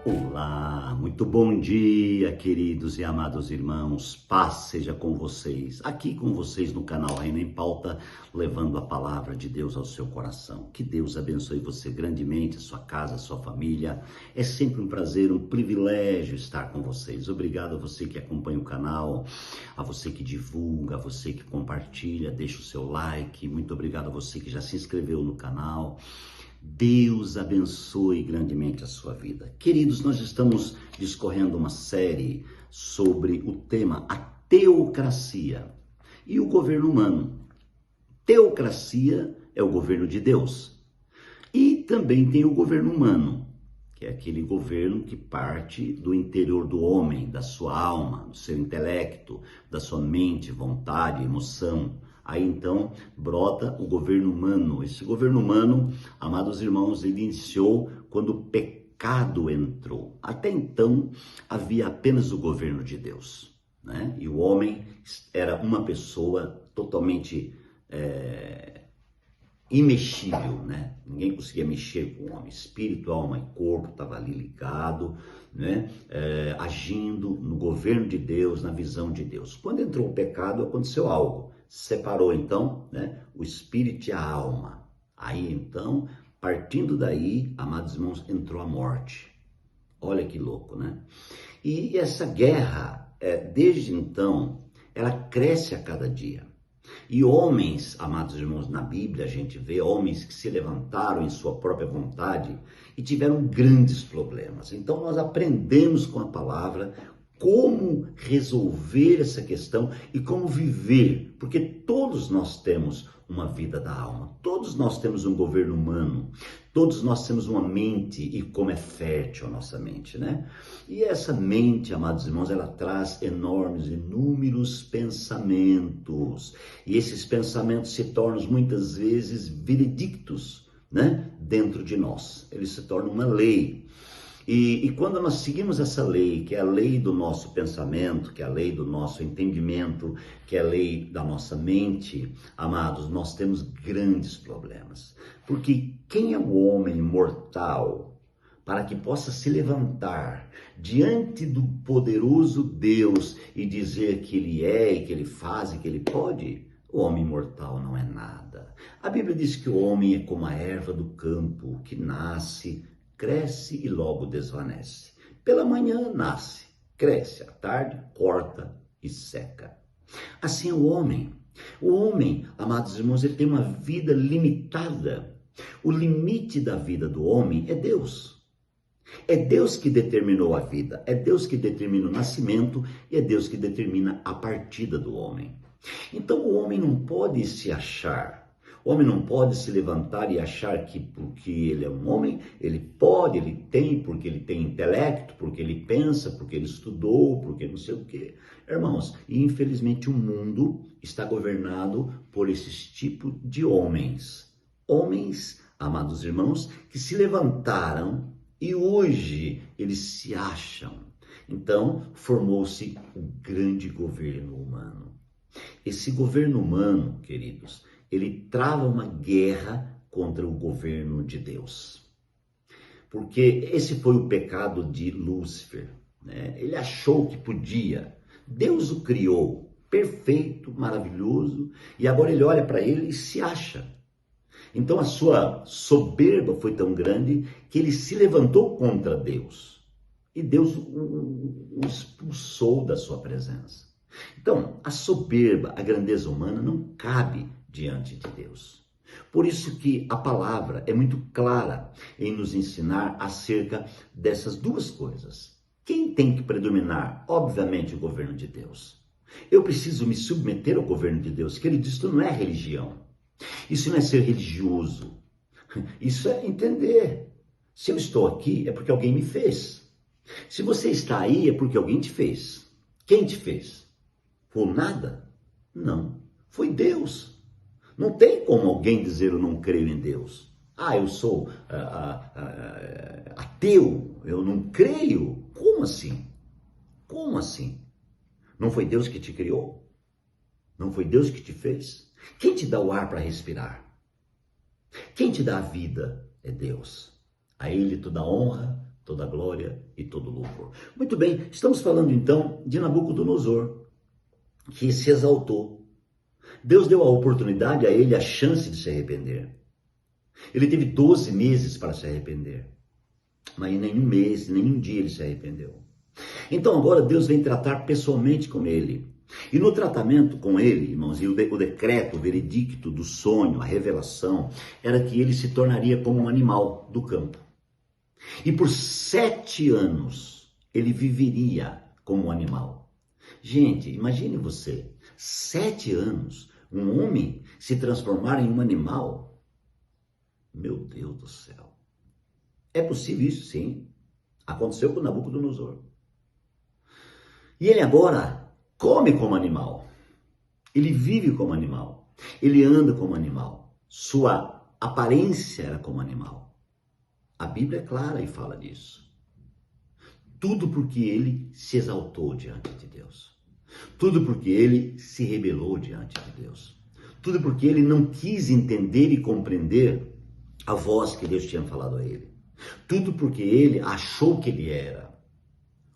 Olá, muito bom dia, queridos e amados irmãos. Paz seja com vocês. Aqui com vocês no canal Reino em Pauta, levando a palavra de Deus ao seu coração. Que Deus abençoe você grandemente, a sua casa, a sua família. É sempre um prazer, um privilégio estar com vocês. Obrigado a você que acompanha o canal, a você que divulga, a você que compartilha, deixa o seu like. Muito obrigado a você que já se inscreveu no canal. Deus abençoe grandemente a sua vida. Queridos, nós estamos discorrendo uma série sobre o tema a teocracia e o governo humano. Teocracia é o governo de Deus e também tem o governo humano, que é aquele governo que parte do interior do homem, da sua alma, do seu intelecto, da sua mente, vontade, emoção. Aí então brota o governo humano. Esse governo humano, amados irmãos, ele iniciou quando o pecado entrou. Até então havia apenas o governo de Deus, né? E o homem era uma pessoa totalmente imexível, né? Ninguém conseguia mexer com o homem. Espírito, alma e corpo estava ali ligado, né? Agindo no governo de Deus, na visão de Deus. Quando entrou o pecado, aconteceu algo. Separou então, né, o espírito e a alma. Aí então, partindo daí, amados irmãos, entrou a morte. Olha que louco, né? E essa guerra, desde então, ela cresce a cada dia. E homens, amados irmãos, na Bíblia a gente vê homens que se levantaram em sua própria vontade e tiveram grandes problemas. Então nós aprendemos com a palavra como resolver essa questão e como viver, porque todos nós temos uma vida da alma, todos nós temos um governo humano, todos nós temos uma mente e como é fértil a nossa mente, né? E essa mente, amados irmãos, ela traz inúmeros pensamentos, e esses pensamentos se tornam muitas vezes veredictos, né? Dentro de nós, eles se tornam uma lei. E quando nós seguimos essa lei, que é a lei do nosso pensamento, que é a lei do nosso entendimento, que é a lei da nossa mente, amados, nós temos grandes problemas. Porque quem é o homem mortal para que possa se levantar diante do poderoso Deus e dizer que ele é e que ele faz e que ele pode? O homem mortal não é nada. A Bíblia diz que o homem é como a erva do campo, que nasce, cresce e logo desvanece. Pela manhã nasce, cresce, à tarde corta e seca. Assim é o homem. O homem, amados irmãos, ele tem uma vida limitada. O limite da vida do homem é Deus. É Deus que determinou a vida, é Deus que determina o nascimento e é Deus que determina a partida do homem. Então o homem não pode se achar. O homem não pode se levantar e achar que porque ele é um homem, ele pode, ele tem, porque ele tem intelecto, porque ele pensa, porque ele estudou, porque não sei o quê. Irmãos, e infelizmente o mundo está governado por esses tipos de homens. Homens, amados irmãos, que se levantaram e hoje eles se acham. Então formou-se o grande governo humano. Esse governo humano, queridos, ele trava uma guerra contra o governo de Deus. Porque esse foi o pecado de Lúcifer, né? Ele achou que podia. Deus o criou perfeito, maravilhoso, e agora ele olha para ele e se acha. Então a sua soberba foi tão grande que ele se levantou contra Deus. E Deus o expulsou da sua presença. Então, a soberba, a grandeza humana não cabe diante de Deus. Por isso que a palavra é muito clara em nos ensinar acerca dessas duas coisas. Quem tem que predominar? Obviamente o governo de Deus. Eu preciso me submeter ao governo de Deus. Querido, isso não é religião. Isso não é ser religioso. Isso é entender. Se eu estou aqui é porque alguém me fez. Se você está aí é porque alguém te fez. Quem te fez? Foi nada? Não. Foi Deus. Não tem como alguém dizer eu não creio em Deus. Eu sou ateu, eu não creio. Como assim? Como assim? Não foi Deus que te criou? Não foi Deus que te fez? Quem te dá o ar para respirar? Quem te dá a vida é Deus. A Ele toda honra, toda glória e todo louvor. Muito bem, estamos falando então de Nabucodonosor, que se exaltou. Deus deu a oportunidade a ele, a chance de se arrepender. Ele teve 12 meses para se arrepender, mas em nenhum mês, nenhum dia ele se arrependeu. Então agora Deus vem tratar pessoalmente com ele. E no tratamento com ele, irmãos, e o decreto, o veredicto do sonho, a revelação, era que ele se tornaria como um animal do campo. E por 7 anos ele viveria como um animal. Gente, imagine você, 7 anos, um homem se transformar em um animal. Meu Deus do céu. É possível isso, sim. Aconteceu com Nabucodonosor. E ele agora come como animal. Ele vive como animal. Ele anda como animal. Sua aparência era como animal. A Bíblia é clara e fala disso. Tudo porque ele se exaltou diante de Deus. Tudo porque ele se rebelou diante de Deus. Tudo porque ele não quis entender e compreender a voz que Deus tinha falado a ele. Tudo porque ele achou que ele era.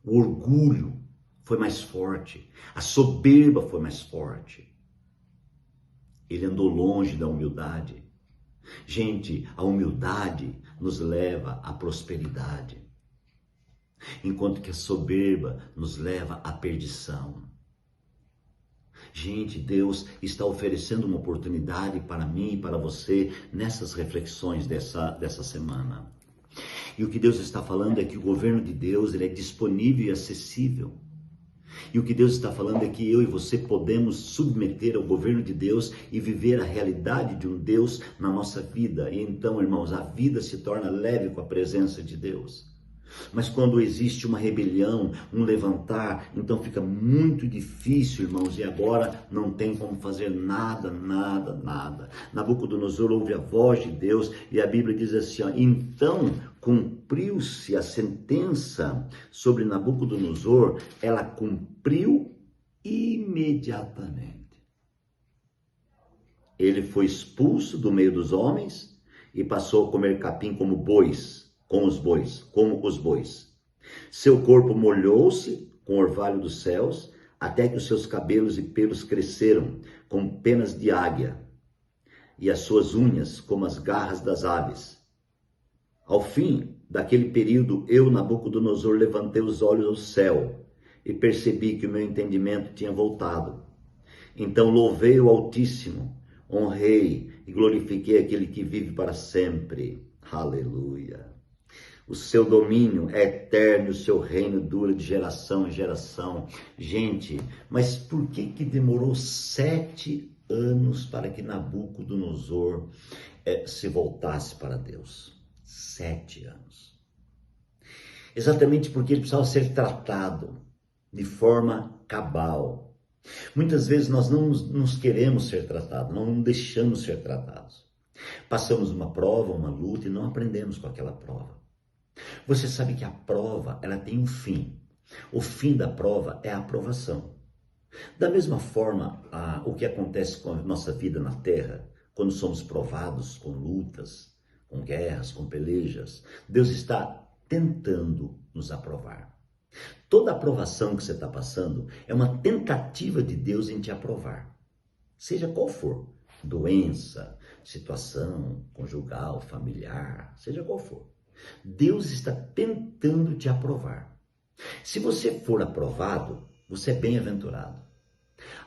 O orgulho foi mais forte. A soberba foi mais forte. Ele andou longe da humildade. Gente, a humildade nos leva à prosperidade, enquanto que a soberba nos leva à perdição. Gente, Deus está oferecendo uma oportunidade para mim e para você nessas reflexões dessa semana. E o que Deus está falando é que o governo de Deus ele é disponível e acessível. E o que Deus está falando é que eu e você podemos submeter ao governo de Deus e viver a realidade de um Deus na nossa vida. E então, irmãos, a vida se torna leve com a presença de Deus. Mas quando existe uma rebelião, um levantar, então fica muito difícil, irmãos, e agora não tem como fazer nada. Nabucodonosor ouve a voz de Deus e a Bíblia diz assim, ó, então cumpriu-se a sentença sobre Nabucodonosor, ela cumpriu imediatamente. Ele foi expulso do meio dos homens e passou a comer capim como os bois. Seu corpo molhou-se com o orvalho dos céus, até que os seus cabelos e pelos cresceram como penas de águia, e as suas unhas como as garras das aves. Ao fim daquele período, eu, Nabucodonosor, levantei os olhos ao céu e percebi que o meu entendimento tinha voltado. Então louvei o Altíssimo, honrei e glorifiquei aquele que vive para sempre. Aleluia. O seu domínio é eterno, o seu reino dura de geração em geração. Gente, mas por que demorou 7 anos para que Nabucodonosor se voltasse para Deus? 7 anos. Exatamente porque ele precisava ser tratado de forma cabal. Muitas vezes nós não nos queremos ser tratados, não deixamos ser tratados. Passamos uma prova, uma luta e não aprendemos com aquela prova. Você sabe que a prova, ela tem um fim. O fim da prova é a aprovação. Da mesma forma, o que acontece com a nossa vida na terra, quando somos provados com lutas, com guerras, com pelejas, Deus está tentando nos aprovar. Toda aprovação que você está passando é uma tentativa de Deus em te aprovar. Seja qual for, doença, situação conjugal, familiar, seja qual for. Deus está tentando te aprovar. Se você for aprovado, você é bem-aventurado.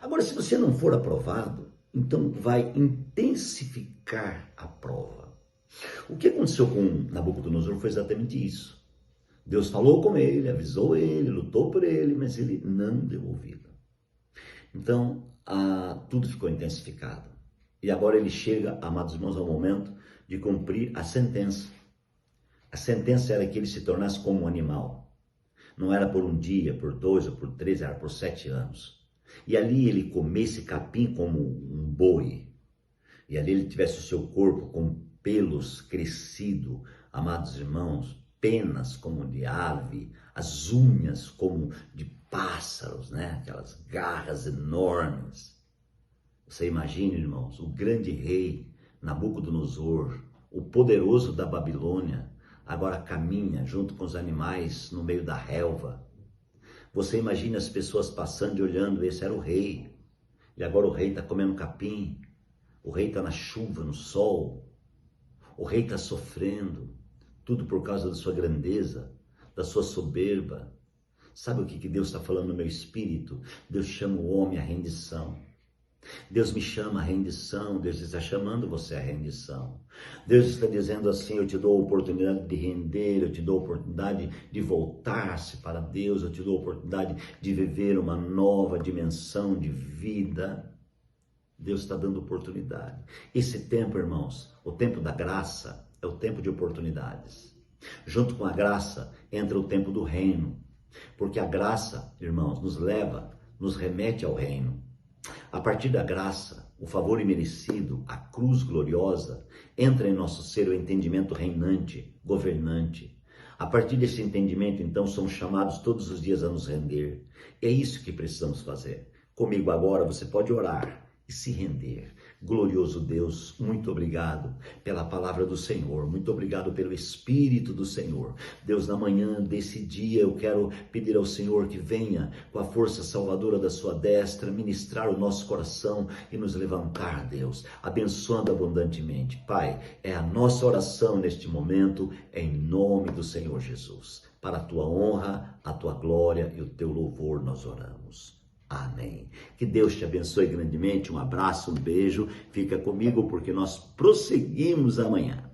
Agora, se você não for aprovado, então vai intensificar a prova. O que aconteceu com Nabucodonosor foi exatamente isso. Deus falou com ele, avisou ele, lutou por ele, mas ele não deu ouvido. Então, tudo ficou intensificado. E agora ele chega, amados irmãos, ao momento de cumprir a sentença. A sentença era que ele se tornasse como um animal. Não era por um dia, por 2 ou por 3, era por 7 anos. E ali ele comesse capim como um boi. E ali ele tivesse o seu corpo com pelos crescido, amados irmãos, penas como de ave, as unhas como de pássaros, né? Aquelas garras enormes. Você imagina, irmãos, o grande rei Nabucodonosor, o poderoso da Babilônia, agora caminha junto com os animais no meio da relva. Você imagina as pessoas passando e olhando, esse era o rei. E agora o rei está comendo capim, o rei está na chuva, no sol, o rei está sofrendo, tudo por causa da sua grandeza, da sua soberba. Sabe o que Deus está falando no meu espírito? Deus chama o homem à rendição. Deus me chama à rendição, Deus está chamando você à rendição. Deus está dizendo assim, eu te dou a oportunidade de render, eu te dou a oportunidade de voltar-se para Deus, eu te dou a oportunidade de viver uma nova dimensão de vida. Deus está dando oportunidade. Esse tempo, irmãos, o tempo da graça é o tempo de oportunidades. Junto com a graça entra o tempo do reino. Porque a graça, irmãos, nos leva, nos remete ao reino. A partir da graça, o favor imerecido, a cruz gloriosa, entra em nosso ser o entendimento reinante, governante. A partir desse entendimento, então, somos chamados todos os dias a nos render. É isso que precisamos fazer. Comigo agora você pode orar e se render. Glorioso Deus, muito obrigado pela palavra do Senhor, muito obrigado pelo Espírito do Senhor. Deus, na manhã desse dia eu quero pedir ao Senhor que venha com a força salvadora da sua destra, ministrar o nosso coração e nos levantar, Deus, abençoando abundantemente. Pai, é a nossa oração neste momento, em nome do Senhor Jesus. Para a tua honra, a tua glória e o teu louvor nós oramos. Amém. Que Deus te abençoe grandemente. Um abraço, um beijo. Fica comigo porque nós prosseguimos amanhã.